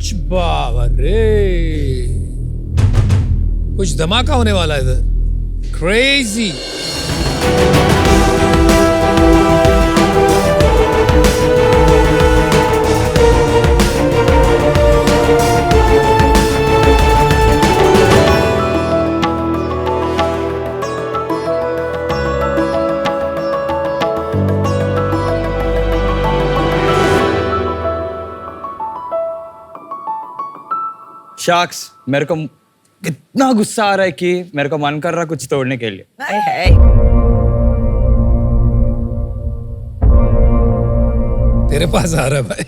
कुछ बाबा रे, कुछ धमाका होने वाला है इधर. क्रेजी. शार्क्स, मेरे को इतना गुस्सा आ रहा है कि मेरे को मन कर रहा कुछ तोड़ने के लिए. तेरे पास आ रहा है भाई.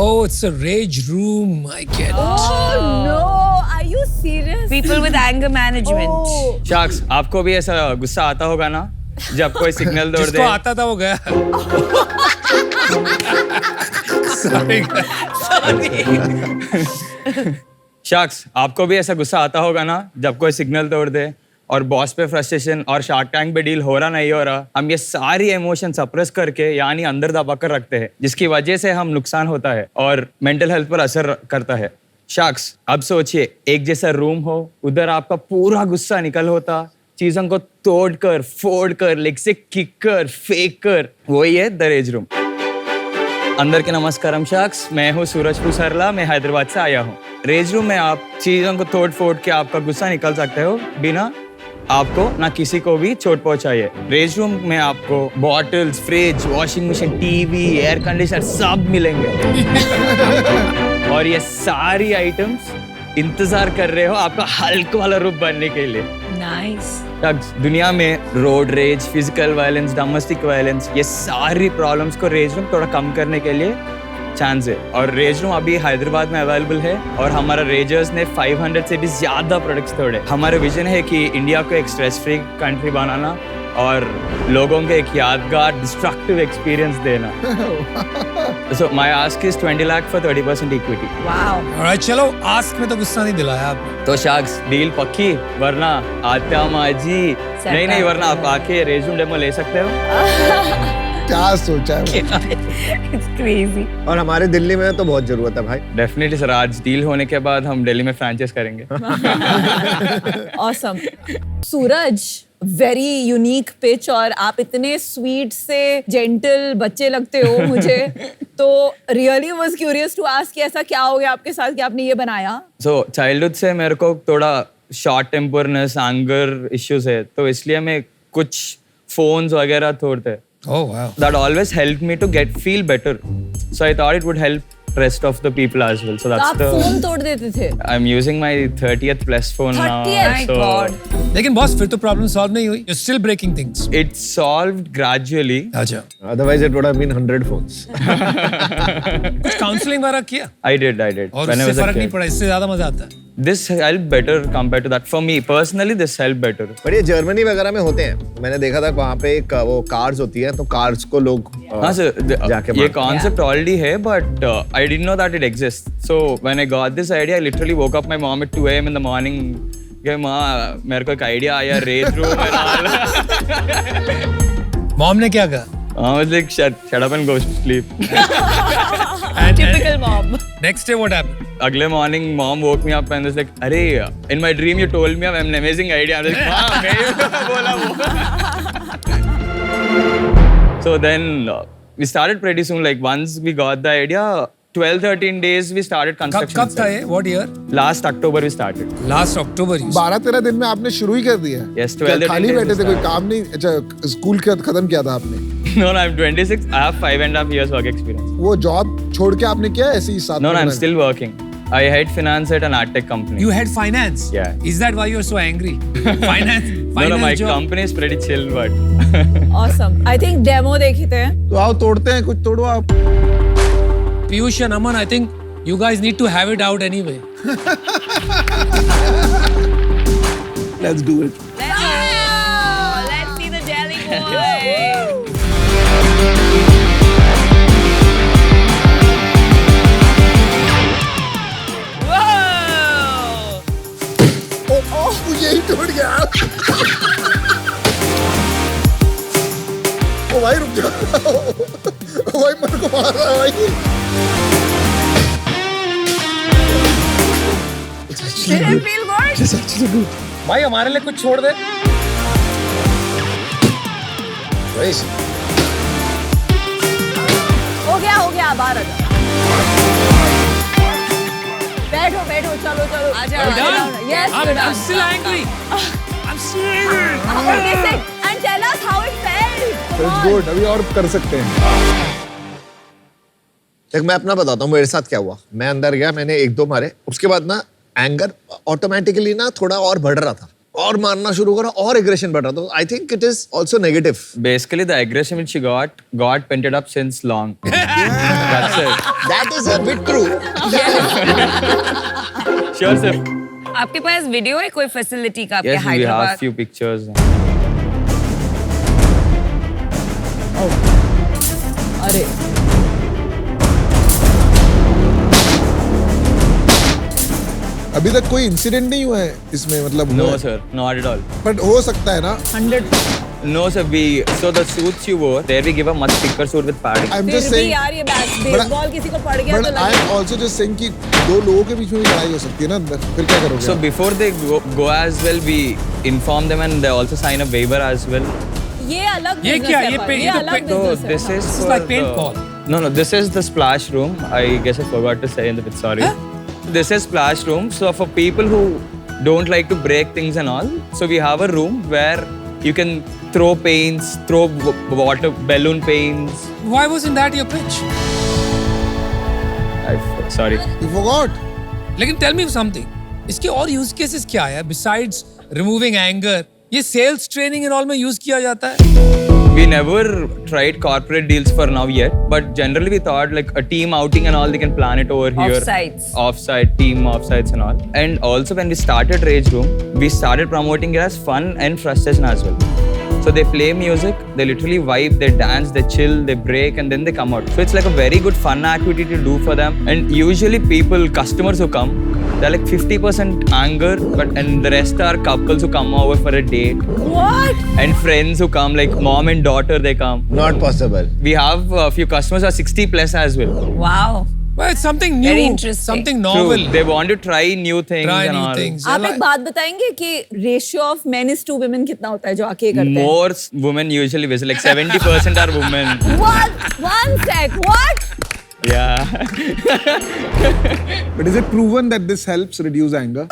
Oh, it's a rage room. I get it. Oh no, are you serious? People with anger management. Oh. Sharks, आपको भी ऐसा गुस्सा आता होगा ना जब कोई सिग्नल तोड़ दे. जिसको आता था वो गया. Sorry. शार्क्स, आपको भी ऐसा गुस्सा आता होगा ना जब कोई सिग्नल तोड़ दे और बॉस पे फ्रस्ट्रेशन और शार्क टैंक पे डील हो रहा नहीं हो रहा. हम ये सारी इमोशन सप्रेस करके यानी अंदर दबा कर रखते हैं, जिसकी वजह से हम नुकसान होता है और मेंटल हेल्थ पर असर करता है. शार्क्स, अब सोचिए एक जैसा रूम हो, उधर आपका पूरा गुस्सा निकल होता, चीजों को तोड़कर फोड़कर लेग से किक कर फेंक कर. वही है द रेज रूम. अंदर के नमस्कारम शार्क्स, मैं हूँ सूरज पुसरला, मैं हैदराबाद से आया हूँ. रेज रूम में आप चीजों को तोड़ फोड़ के आपका गुस्सा निकल सकते हो बिना आपको ना किसी को भी चोट पहुंचाइए. रेज रूम में आपको bottles, fridge, washing machine, TV, air conditioner सब मिलेंगे. और ये सारी आइटम्स इंतजार कर रहे हो आपका हल्क वाला रूप बनने के लिए. Nice. दुनिया में road rage, physical violence, domestic violence, ये सारी प्रॉब्लम्स को रेज रूम थोड़ा कम करने के लिए चांस है. और रेज रूम अभी हैदराबाद में अवेलेबल है और हमारा रेजर्स ने 500 से भी ज्यादा प्रोडक्ट्स तोड़े. हमारा विजन है कि इंडिया को एक स्ट्रेस फ्री कंट्री बनाना और लोगों को एक यादगार डिस्ट्रक्टिव एक्सपीरियंस देना. So my ask is 20 lakh for 30% equity. Wow. Alright, चलो आस्क में तो गुस्सा नहीं दिलाया आपने. तो शार्क्स, डील पक्की, वरना आत्या माजी नहीं वरना आप आके रेज रूम डेमो ले सकते हो. क्या सोचा है? It's crazy. और हमारे दिल्ली में तो बहुत जरूरत है भाई. डेफिनेटली सर, आज डील होने के बाद हम दिल्ली में फ्रैंचाइज करेंगे. Awesome. सूरज, वेरी यूनिक पिच और आप इतने स्वीट से जेंटल बच्चे लगते हो मुझे. तो really was curious to ask कि ऐसा क्या हो गया आपके साथ कि आपने ये बनाया. सो चाइल्डहुड से मेरे को थोड़ा शॉर्ट टेम्परनेस, एंगर इश्यूज है, तो इसलिए मैं कुछ फोन्स वगैरह तोड़ते. Oh wow. That always helped me to feel better. So I thought it would help rest of the people as well. So तो that's आप फोन तोड़ देते थे. I'm using my 30th plus phone now. 30th? My So God. लेकिन boss फिर तो problem solve नहीं हुई. You're still breaking things. it solved gradually. अच्छा. Otherwise it would have been 100 phones. कुछ काउंसलिंग वगैरह किया I did. और When I उससे was a फर्क नहीं kid. पड़ा, इससे ज्यादा मजा आता है. This helped better compared to that. For me personally, this helped better. पर ये जर्मनी वगैरह में होते हैं. मैंने देखा था वहाँ पे एक वो कार्स होती है, तो कार्स को लोग हाँ सर, जाके ये मारते concept already है, but I didn't know that it exists. So when I got this idea, I literally woke up my mom at 2 a.m. in the morning. कि माँ, मेरे को एक आइडिया आया raise room and all. Mom ने क्या कहा? I was like, shut up and go sleep. Typical mom. Next day what happened? अगले morning, mom woke me up and was like, अरे, in my dream you told me I have an amazing idea. I was like, हाँ, मैं ही बोला वो. So then we started pretty soon. Like once we got the idea, 12-13 days we started construction. कब था ये? What year? Last October we started. Last October. 12-13 दिन में आपने शुरू ही कर दिया. Yes, क्या 12 खाली days बैठे थे, we कोई काम नहीं? अच्छा, स्कूल खत्म किया था आपने? No, I'm 26. I have 5.5 years work experience. वो जॉब छोड़ के आपने किया ऐसे ही साथ No, में I'm बनाया? still working. I head finance at an ad tech company. You had finance. Yeah. Is that why you're so angry? Finance. No, my job. company is pretty chill, but Awesome. I think demo देखते हैं. तो आओ तोड़ते हैं, कुछ तोड़ो आप. Piyush and Aman, I think you guys need to have it out anyway. Let's do it. Let's go. Let's see the Delhi boy. भाई मेरे को मार रहा है भाई। Did it feel good? भाई हमारे लिए कुछ छोड़ दे। हो गया बाहर आ जाओ। बैठो चलो आ जाओ। Yes, I'm, you're I'm done. still angry. I'm still angry. Okay, sit and tell us how it felt. Come It's on. good. अभी और कर सकते हैं। देख मैं अपना बताता हूँ मेरे साथ क्या हुआ। मैं अंदर गया, मैंने एक दो मारे, उसके बाद ना एंगर ऑटोमेटिकली ना थोड़ा और बढ़ रहा था और मारना शुरू करा और एग्रेशन बढ़ रहा था। I think it is also negative. Basically, the aggression which she got painted up since long. That's it. That is a bit true. Sure, sir. आपके पास वीडियो है कोई फैसिलिटी का आपके Yes, we have Hyderabad? few pictures. अरे अभी तक कोई incident नहीं हुआ है इसमें, मतलब No, sir, not at all. But हो सकता है ना। 100 No, sir. So the suits you wore, there we give a much thicker suit with padding. I am फिर जस्ट भी सेइंग, यार ये बेसबॉल किसी को पड़ गया बट तो आई लगे। एम आल्सो जस्ट सेइंग कि दो लोगों के बीच में भी लड़ाई हो सकती है ना अंदर, फिर क्या करोगे? So before they go as well, we inform them and they also sign a waiver as well. ये अलग ये business क्या? है ये पर, पे- ये ये तो अलग पे- So business है। this is This is for like paint the- call. No, this is the splash room. I guess I forgot to say in the bit. Sorry. This is splash room. So for people who don't like to break things and all, so we have a room where you can throw paints, throw water balloon paints. Why wasn't that your pitch? Sorry. You forgot? लेकिन tell me something. इसके और use cases क्या है besides removing anger? ये sales training and all में use किया जाता है? We never tried corporate deals for now yet, but generally we thought like a team outing and all, they can plan it over here. Offsites. Offsite, team offsites and all. And also when we started Rage Room, we started promoting it as fun and frustration as well. So they play music, they literally vibe, they dance, they chill, they break, and then they come out. So it's like a very good fun activity to do for them. And usually customers who come, they're like 50% anger, and the rest are couples who come over for a date. What? And friends who come, like mom and daughter, they come. Not possible. We have a few customers who are 60 plus as well. Wow. Well, it's something new, Very interesting. something True. novel. They want to try new things Try and new all. things. आप एक बात बताएंगे कि ratio of men is to women कितना होता है जो आके ये करते हैं? More women usually visit, like 70% are women. What? One sec. What? Yeah. But is it proven that this helps reduce anger?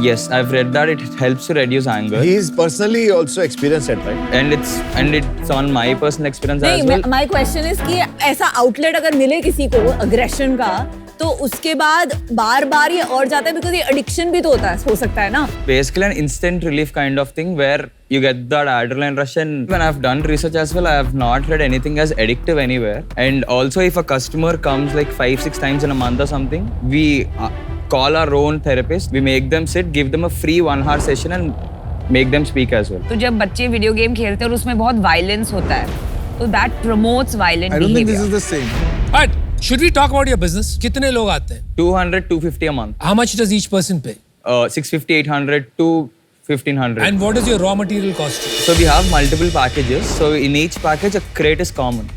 Yes, I've read that it helps to reduce anger. He is personally also experienced it, right? And it's on my personal experience as नहीं, well. my question is कि ऐसा outlet अगर मिले किसी को aggression का तो उसके बाद बार ये और जाता है बिकॉज ये एडिक्शन भी तो हो सकता है ना। Basically an instant relief kind of thing where you get that adrenaline rush. And when I've done research as well, I have not read anything as addictive anywhere. And also if a customer comes like 5-6 times in a month or something, we call our own therapist, we make them sit, give them a free 1-hour session and make them speak as well. तो जब बच्चे video game खेलते हैं और उसमें बहुत violence होता है तो that promotes violent I don't think this behaviour. is the same. But should we talk about your business? कितने लोग आते हैं? 200-250 a month. How much does each person pay? 650-800 to 1500. And what is your raw material cost? So we have multiple packages. So in each package, a crate is common.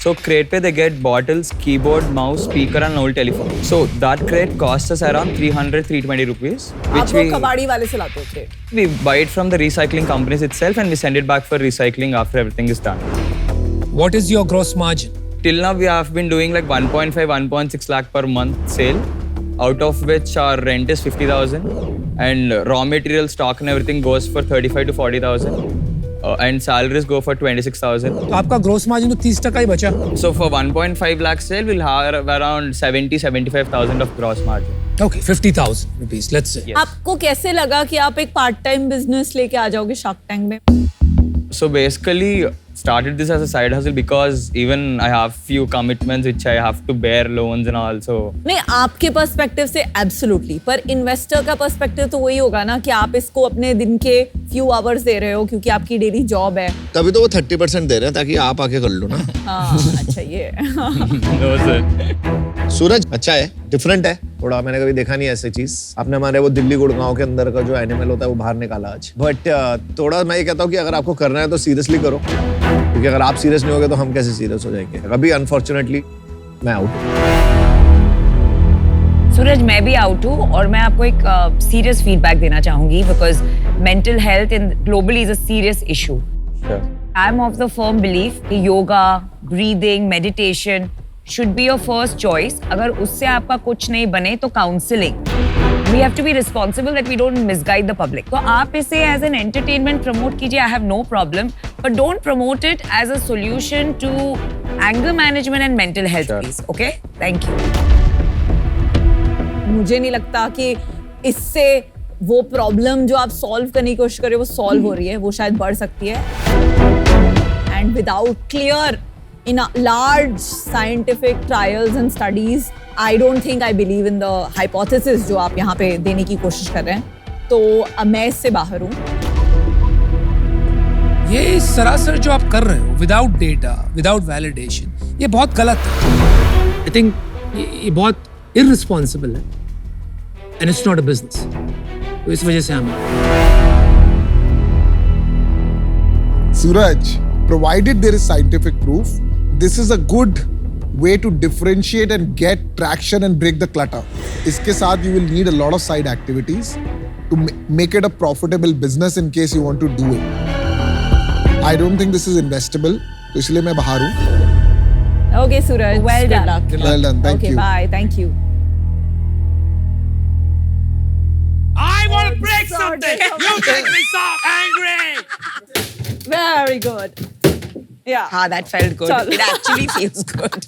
So crate pe they get bottles, keyboard, mouse, speaker and old telephone. So that crate costs us around 300-320 rupees, आप which वो कबाड़ी वाले से लाते हो crate? we buy it from the recycling companies itself and we send it back for recycling after everything is done. What is your gross margin? Till now we have been doing like 1.5-1.6 lakh per month sale, out of which our rent is 50,000 and raw material stock and everything goes for 35 to 40,000 and salaries go for 26,000. तो आपका gross margin तो 30% ही बचा. So for 1.5 lakh sale, we'll have around 70-75,000 of gross margin. Okay, 50,000 rupees, let's say. Yes. आपको कैसे लगा कि आप एक पार्ट टाइम बिजनेस लेके आ जाओगे शार्क टैंक में? So basically, started this as a side hustle because even I have few commitments which I have to bear loans and all. So नहीं, आपके पर्सपेक्टिव से एब्सोल्युटली, पर इन्वेस्टर का perspective तो वही होगा ना कि आप इसको अपने दिन के फ्यू आवर्स दे रहे हो क्योंकि आपकी डेली जॉब है। तभी तो वो 30% दे रहे हैं ताकि आप आके कर लो ना। हाँ, अच्छा ये no sir. सूरज अच्छा है, डिफरेंट है थोड़ा, मैंने कभी देखा नहीं ऐसी चीज। आपने हमारे वो दिल्ली गुड़गांव के अंदर का जो एनिमल होता है वो बाहर निकाला आज। बट थोड़ा मैं ये कहता हूँ कि अगर आपको करना है तो सीरियसली करो, क्योंकि अगर आप सीरियस नहीं होगे तो हम कैसे सीरियस हो जाएंगे. अभी अनफॉर्चुनेटली मैं आउट. सूरज मैं भी आउट हूँ और मैं आपको एक सीरियस फीडबैक देना चाहूंगी because mental health in globally is a serious issue. I am of the firm believe कि yoga, breathing, meditation should be your first choice. अगर उससे आपका कुछ नहीं बने तो counselling. We have to be responsible that we don't misguide the public. तो आप इसे एज एन एंटरटेनमेंट प्रमोट कीजिए, I have no problem, but don't promote it as a solution to anger management and mental health please. Okay, thank you. मुझे नहीं लगता कि इससे वो प्रॉब्लम जो आप सॉल्व करने की कोशिश कर रहे हो वो सॉल्व हो रही है, वो शायद बढ़ सकती है. And without clear in large scientific trials and studies, I don't think I believe in the hypothesis जो आप यहाँ पे देने की कोशिश कर रहे हैं. तो मैं इससे बाहर हूँ. ये सरासर जो आप कर रहे हो विदाउट डेटा, विदाउट वैलिडेशन, ये बहुत गलत है. आई थिंक ये बहुत इररिस्पॉन्सिबल है and it's not a business. तो इस वजह से हम Suraj, provided there is scientific proof, this is a good way to differentiate and get traction and break the clutter. इसके साथ you will need a lot of side activities to make it a profitable business in case you want to do it. I don't think this is investable, तो इसलिए मैं बाहर हूँ. Okay, Suraj. Well Good done. luck. Well done, thank Okay, you. bye. Thank you. I want to break something. You make me so angry. Very good. Yeah. Ah, that felt good. Chalo. It actually feels good.